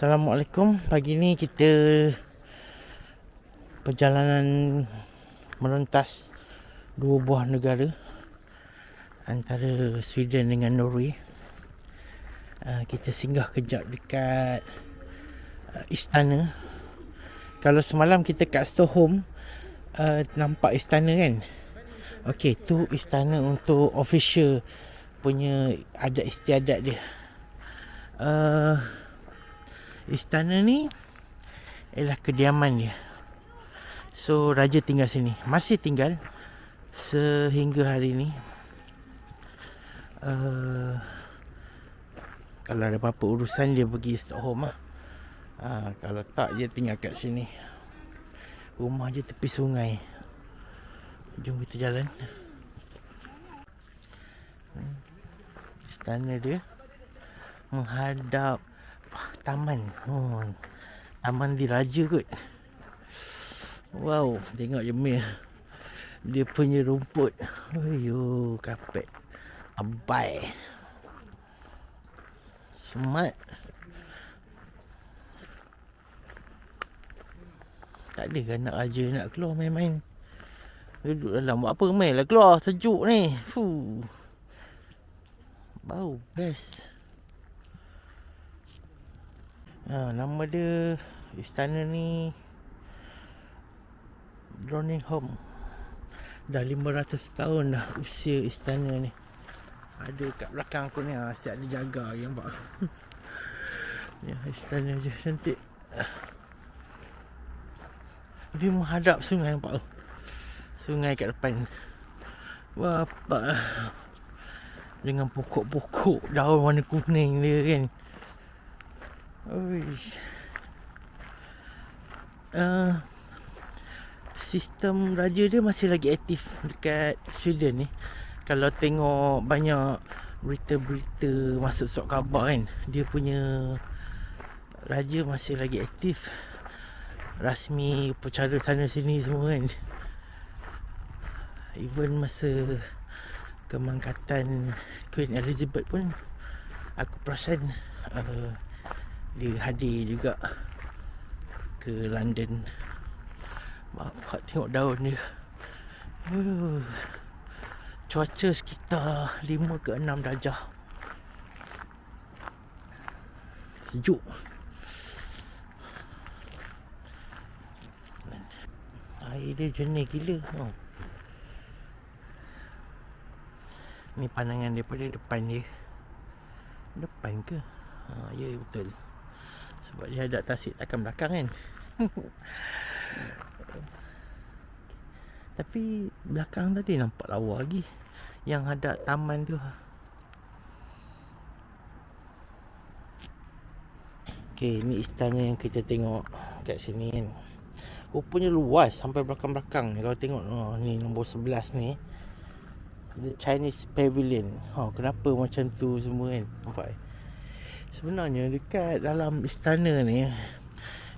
Assalamualaikum. Pagi ni kita perjalanan merentas dua buah negara antara Sweden dengan Norway. Kita singgah kejap dekat istana. Kalau semalam kita kat Stockholm, nampak istana kan. Okey, tu istana untuk official punya adat istiadat dia. Istana ni ialah kediaman dia. So raja tinggal sini, masih tinggal sehingga hari ni. Kalau ada apa-apa urusan dia pergi Stockholm lah. Kalau tak dia tinggal kat sini. Rumah dia tepi sungai. Jom kita jalan. Istana dia menghadap taman. Taman diraja kot. Wow, tengok je dia punya rumput. Ayuh, kapet tebal. Smart. Tak ada kan nak raja nak keluar main-main. Duduk dalam buat apa, main lah keluar, sejuk ni. Bau best. Nama dia istana ni Drottningholm. Dah 500 tahun dah usia istana ni. Ada kat belakang aku ni, siap dia jaga, nampak. Ya, istana je cantik. Dia menghadap sungai, nampak tu. Sungai kat depan. Bapak. Dengan pokok-pokok daun warna kuning dia kan. Sistem raja dia masih lagi aktif dekat Sweden ni. Kalau tengok banyak berita-berita masuk surat khabar kan, dia punya raja masih lagi aktif. Rasmi upacara sana sini semua kan. Even masa kemangkatan Queen Elizabeth pun aku perasan dia hadir juga ke London. Bapak tengok daun dia. Cuaca sekitar 5 ke 6 darjah. Sejuk. Air dia jernih gila. Ni pandangan daripada depan dia. Depan ke? Ya betul. Sebab dia hadap tasik takkan belakang kan. Tapi belakang tadi nampak lawa lagi. Yang hadap taman tu. Okey, ni istana yang kita tengok kat sini kan. Rupanya luas sampai belakang-belakang ni. Kalau tengok ni nombor 11 ni, The Chinese Pavilion. Kenapa macam tu semua kan? Nampak? Sebenarnya dekat dalam istana ni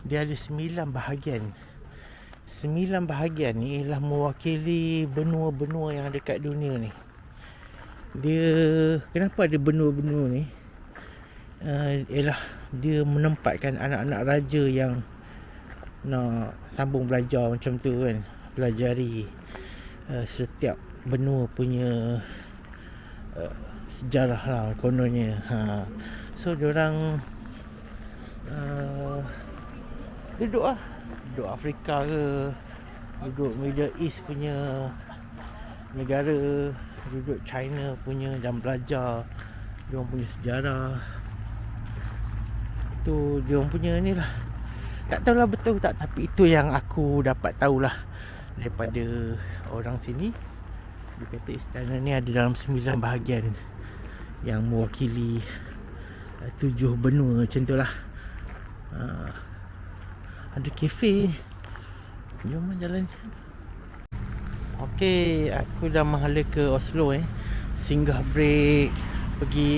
dia ada 9 bahagian. 9 bahagian ni ialah mewakili benua-benua yang ada kat dunia ni. Kenapa ada benua-benua ni? Ialah dia menempatkan anak-anak raja yang nak sambung belajar macam tu kan. Pelajari setiap benua punya sejarah lah kononnya. So diorang duduk Afrika ke, duduk Middle East punya negara, duduk China punya dan belajar diorang punya sejarah. Itu diorang punya ni lah. Tak tahulah betul tak, tapi itu yang aku dapat tahulah daripada orang sini. Dia kata istana ni ada dalam 9 bahagian yang mewakili 7 benua macam tu lah. Ada kafe. Jom jalan. Okey, aku dah menghala ke Oslo singgah break, pergi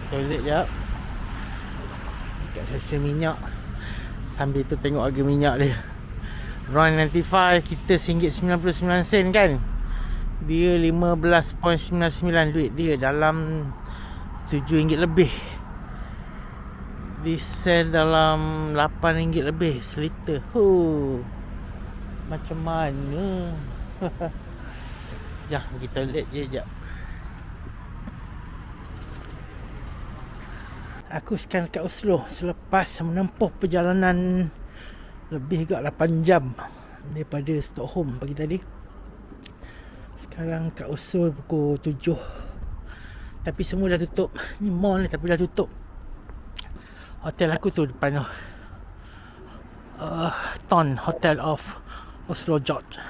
toilet jap dekat stesen minyak. Sambil tu tengok harga minyak dia. RON 95 kita RM1.99 kan. Dia 15.99 duit dia dalam RM7 lebih. Diesel dalam RM8 lebih seliter. Macam mana? Jom kita lihat je sekejap. Aku sekarang kat Oslo selepas menempuh perjalanan lebih agak 8 jam daripada Stockholm pagi tadi. Sekarang kat Oslo pukul 7. Tapi semua dah tutup. Ni mall ni tapi dah tutup. Hotel aku tu depan tu. Ton Hotel of Oslo George.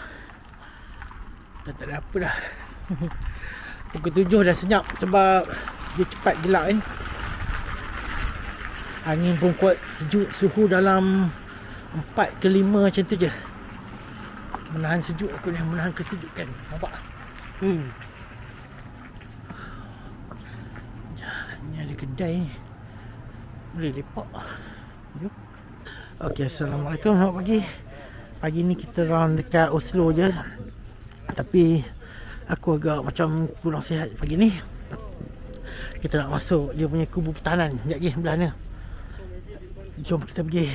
Dah tak ada apa dah. Pukul 7 dah senyap sebab dia cepat gelap kan. Angin pun kuat, sejuk, suhu dalam 4 ke 5 macam tu je. Menahan sejuk aku ni, menahan kesejukan. Nampak? Ni ada kedai ni. Boleh lepak. Jom. Okay, Assalamualaikum, selamat pagi. Pagi ni kita round dekat Oslo je. Tapi aku agak macam kurang sihat pagi ni. Kita nak masuk dia punya kubu pertahanan. Sekejap lagi belah ni. Jom kita pergi.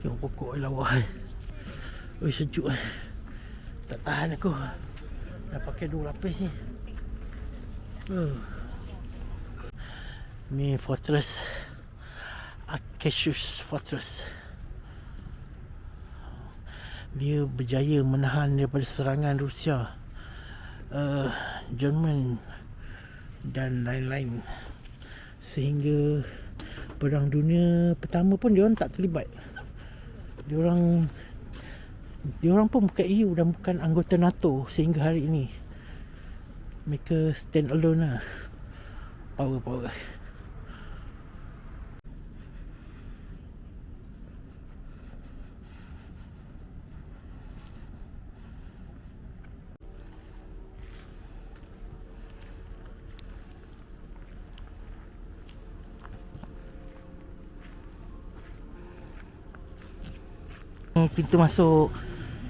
Tengok pokok lawa. Oi, sejuk. Tak tahan aku. Dah pakai 2 lapis ni. Ni Fortress Akershus Fortress. Dia berjaya menahan daripada serangan Rusia, Jerman dan lain-lain, sehingga Perang Dunia Pertama pun diorang tak terlibat. Diorang pun bukan EU dan bukan anggota NATO sehingga hari ini. Mereka stand alone lah. Power. Pintu masuk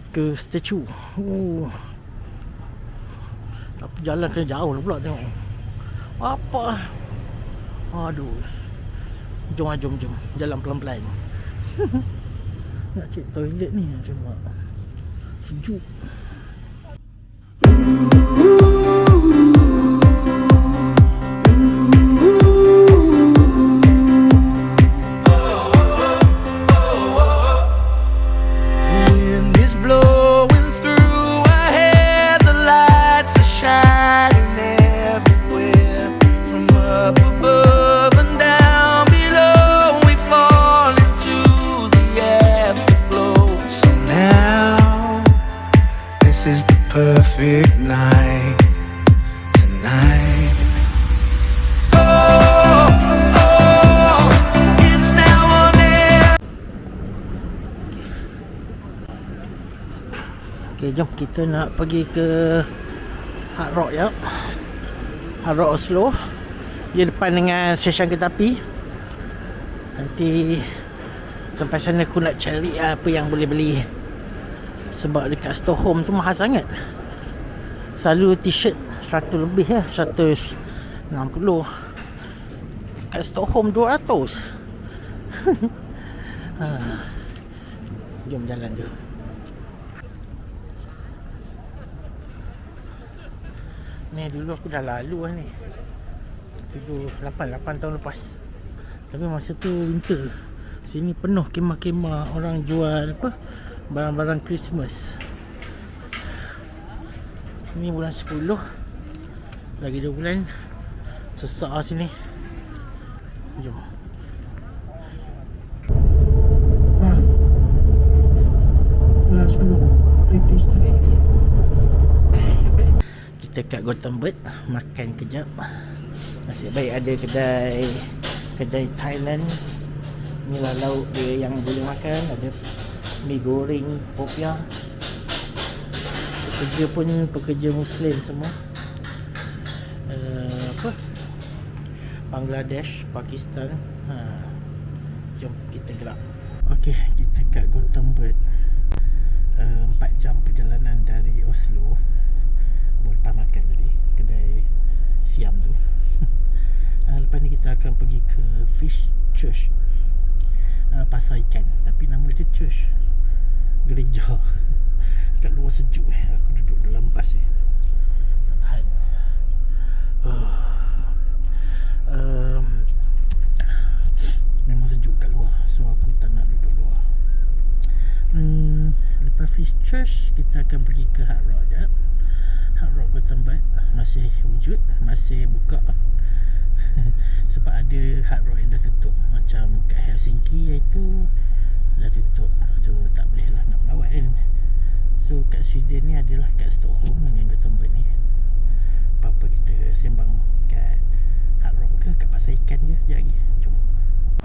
ke statue. Tapi jalan kena jauh lah pula tengok. Apa? Aduh. Jom. Jalan pelan-pelan. Nak cek toilet ni macam mana? Sejuk. Perfect night tonight. It's now or never. Okay, jom kita nak pergi ke Hard Rock ya. Hard Rock Oslo. Dia depan dengan stesen kereta api. Nanti sampai sana aku nak cari apa yang boleh beli. Sebab dekat Stockholm tu mahal sangat. Selalu t-shirt 100 lebih lah, 160. Kat Stockholm 200. Jom jalan dulu. Ni dulu aku dah lalu lah ni. 8 tahun lepas. Tapi masa tu winter. Sini penuh kemah-kemah orang jual apa? Barang-barang Christmas. Ni bulan 10. Lagi 2 bulan. Sesak lah sini. Jom. Kita kat Gothenburg. Makan kejap. Nasib baik ada kedai Thailand. Inilah lauk dia yang boleh makan. Ada mi goreng, popiah. Pekerja pun pekerja Muslim semua. Bangladesh, Pakistan. Jom kita gerak. Okey, kita kat Gothenburg. 4 jam perjalanan dari Oslo. Lepas makan tadi kedai Siam tu. Lepas ni kita akan pergi ke Fish church, pasar ikan, tapi nama dia church, gereja. Kat luar sejuk aku duduk dalam bas ni. Tahan. Memang sejuk kat luar, so aku tak nak duduk luar. Lepas Fish Church, kita akan pergi ke Hard Rock sekejap. Hard Rock Gothenburg masih wujud, masih buka. Sebab ada Hard Rock yang dah tutup. Macam kat Helsinki itu dah tutup, so tak boleh lah nak melawat kan. So kat Sweden ni adalah kat Stockholm dengan Gothenburg ni. Apa-apa kita sembang kat Hard Rock ke kat pasar ikan je. Sekejap lagi, jom.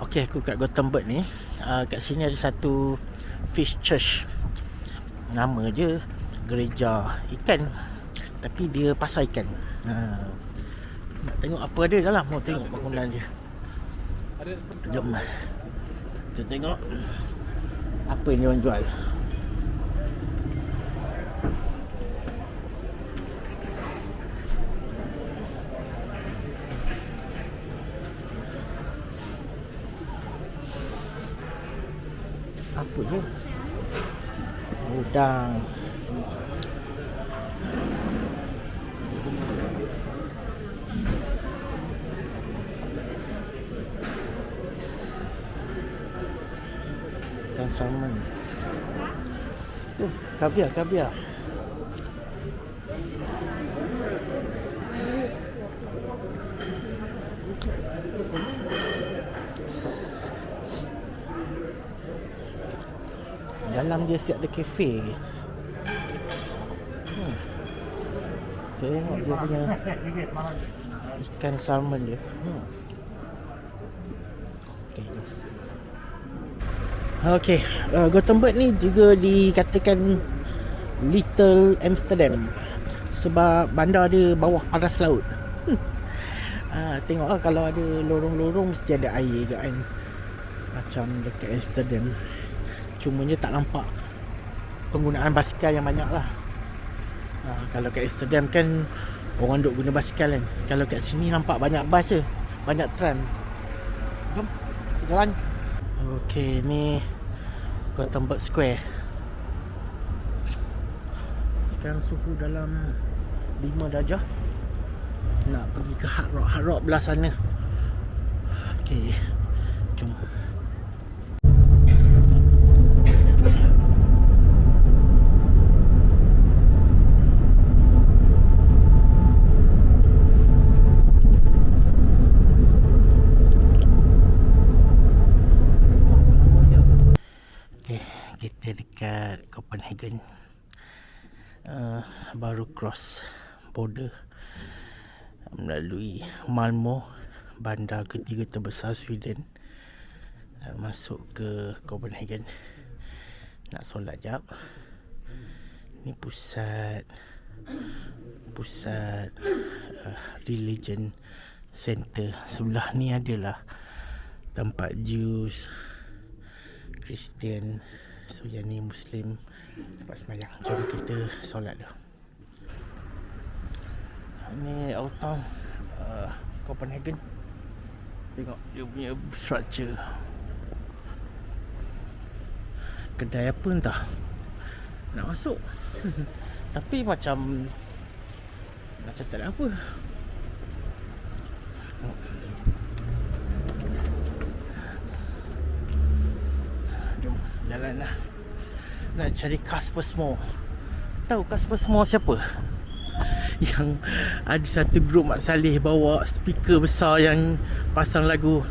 Okay, aku kat Gothenburg ni. Kat sini ada satu Fish Church. Nama je gereja ikan, tapi dia pasar ikan. Nak tengok apa ada dalam. Mau tengok bangunan dia. Jom kita tengok apa yang diorang jual. Apa je? Udang. Ikan salmon. Kaviar. Dalam dia siap ada kafe. Tengok dia punya ikan salmon dia. Okay, Gothenburg ni juga dikatakan Little Amsterdam sebab bandar dia bawah paras laut. Tengoklah, kalau ada lorong-lorong mesti ada air ke kan, macam dekat Amsterdam. Cumanya tak nampak penggunaan basikal yang banyak lah. Kalau kat Amsterdam kan orang duk guna basikal kan. Kalau kat sini nampak banyak bas je, banyak tram. Jom jalan. Okay, ni Gothenburg Square. Sekarang suhu dalam 5 darjah. Nak pergi ke Hard Rock belah sana. Okay, jom. Kita dekat Copenhagen. Baru cross border melalui Malmö, bandar ketiga terbesar Sweden, dan masuk ke Copenhagen. Nak solat jap. Ni pusat religion center. Sebelah ni adalah tempat Jews, Kristian. So yang ni Muslim tempat sembahyang. Jom kita solat dah. Ni Old Town Copenhagen. Tengok dia punya structure. Kedai apa entah nak masuk. Tapi macam tak ada apa. Jom jalan lah. Nak cari Kasper's Mall. Tahu Kasper's Mall siapa? Yang ada satu grup Mak Saleh bawa speaker besar yang pasang lagu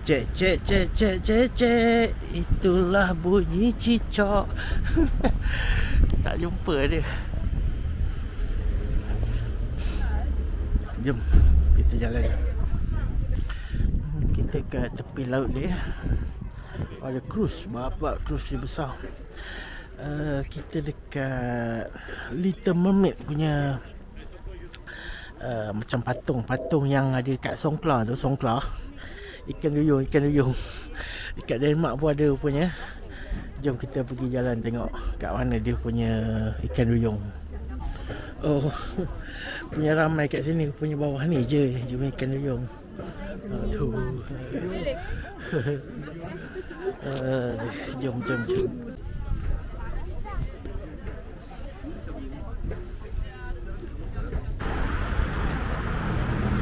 cek cek cek cek cek cek, itulah bunyi cicak. Tak jumpa dia. Jom kita jalan. Kita kat tepi laut dia. Ada cruise, bapak cruise dia besar. Kita dekat Little Mermaid punya macam patung yang ada kat Songkla tu. Songkla ikan duyung dekat Denmark pun ada rupanya. Jom kita pergi jalan tengok kat mana dia punya ikan duyung. Oh, punya ramai kat sini, punya bawah ni je dia punya ikan duyung. Tu. Jom.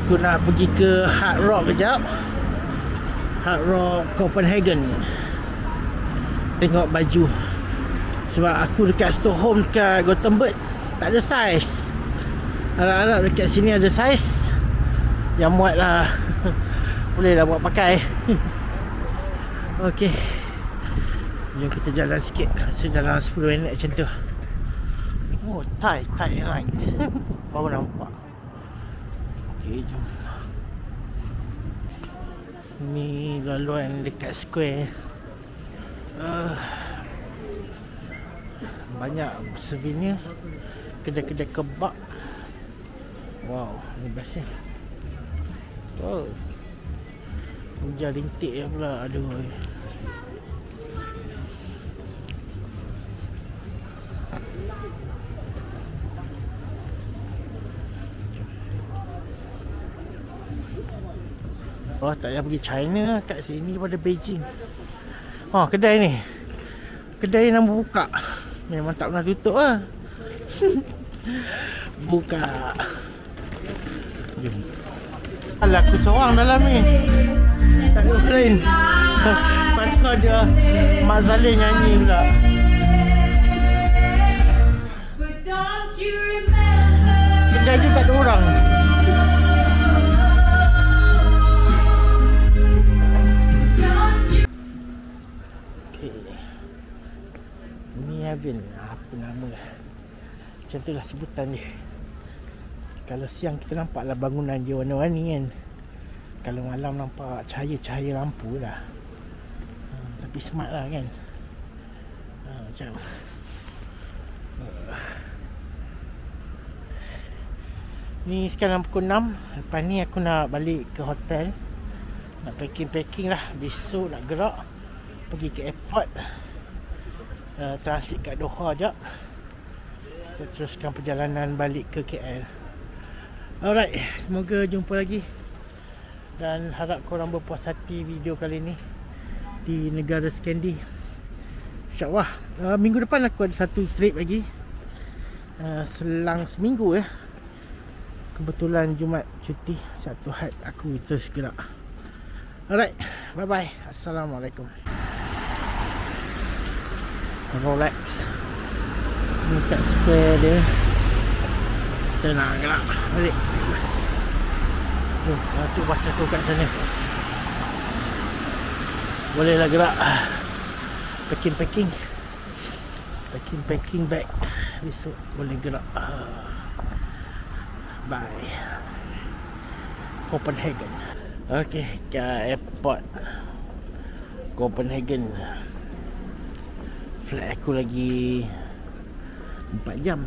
Aku nak pergi ke Hard Rock kejap. Hard Rock Copenhagen. Tengok baju. Sebab aku dekat Stockholm, dekat Gothenburg, tak ada saiz. Harap-harap dekat sini ada saiz yang muat lah. Boleh lah buat pakai. Okey, jom kita jalan sikit. Rasa dalam 10 minit macam tu. Oh, Thai Airlines. Baru nampak. Okey, jom. Ni laluan dekat square. Banyak souvenir, kedai-kedai kebab. Wow, ni best ni. Oh, hujan rintik ya pula. Aduh. Oh, tak payah pergi China, kat sini daripada Beijing. Oh, kedai ni. Kedai yang buka. Memang tak pernah tutup lah. Buka. Jom. Alah, aku seorang dalam ni. Tak ada orang lain. Lepas tu ada Mak Zaleh nyanyi pula. Kedai dia tak ada orang. Haven, apa nama lah, macam tu lah sebutan dia. Kalau siang kita nampak lah bangunan dia warna-warni kan. Kalau malam nampak cahaya-cahaya lampu lah. Tapi smart lah kan. Macam ni sekarang pukul 6. Lepas ni aku nak balik ke hotel. Nak packing lah. Besok nak gerak pergi ke airport. Transit kat Doha jap. Kita teruskan perjalanan balik ke KL. Alright, semoga jumpa lagi. Dan harap korang berpuas hati video kali ni di negara Skandi. InsyaAllah minggu depan aku ada satu trip lagi. Selang seminggu ya. Kebetulan Jumaat cuti, Sabtu Ahad aku terus gerak. Alright, bye bye. Assalamualaikum. Rolex ni kat square dia. Kita nak gerak balik. Tu bas aku kat sana. Bolehlah gerak. Packing bag. Besok boleh gerak. Bye. Copenhagen. Okay, ke airport Copenhagen. Flight aku lagi 4 jam.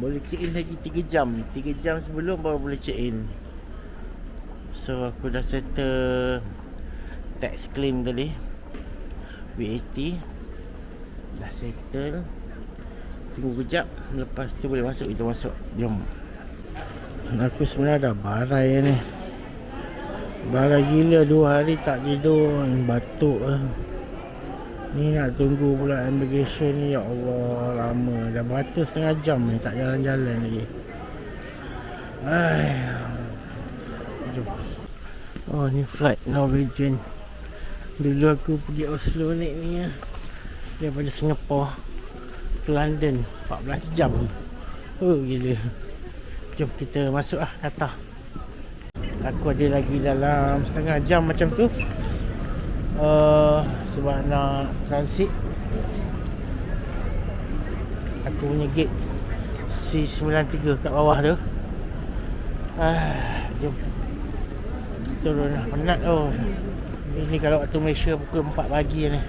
Boleh check in lagi 3 jam. 3 jam sebelum baru boleh check in. So aku dah settle tax claim tadi, VAT dah settle. Tunggu kejap, lepas tu boleh masuk. Kita masuk. Jom. Aku sebenarnya dah barai ni. Barai gila, 2 hari tak tidur. Batuk lah. Ni nak tunggu pula immigration ni. Ya Allah, lama. Dah beratus setengah jam ni tak jalan-jalan lagi. Jom. Oh, ni flight Norwegian. Dulu aku pergi Oslo naik ni ya. Daripada Singapore ke London 14 jam. Oh gila. Jom kita masuk lah kata. Aku ada lagi dalam setengah jam macam tu. Sebab nak transit. Aku punya gate C93 kat bawah tu. Jom turun lah. Penat tu. Ini kalau waktu Malaysia pukul 4 pagi ni.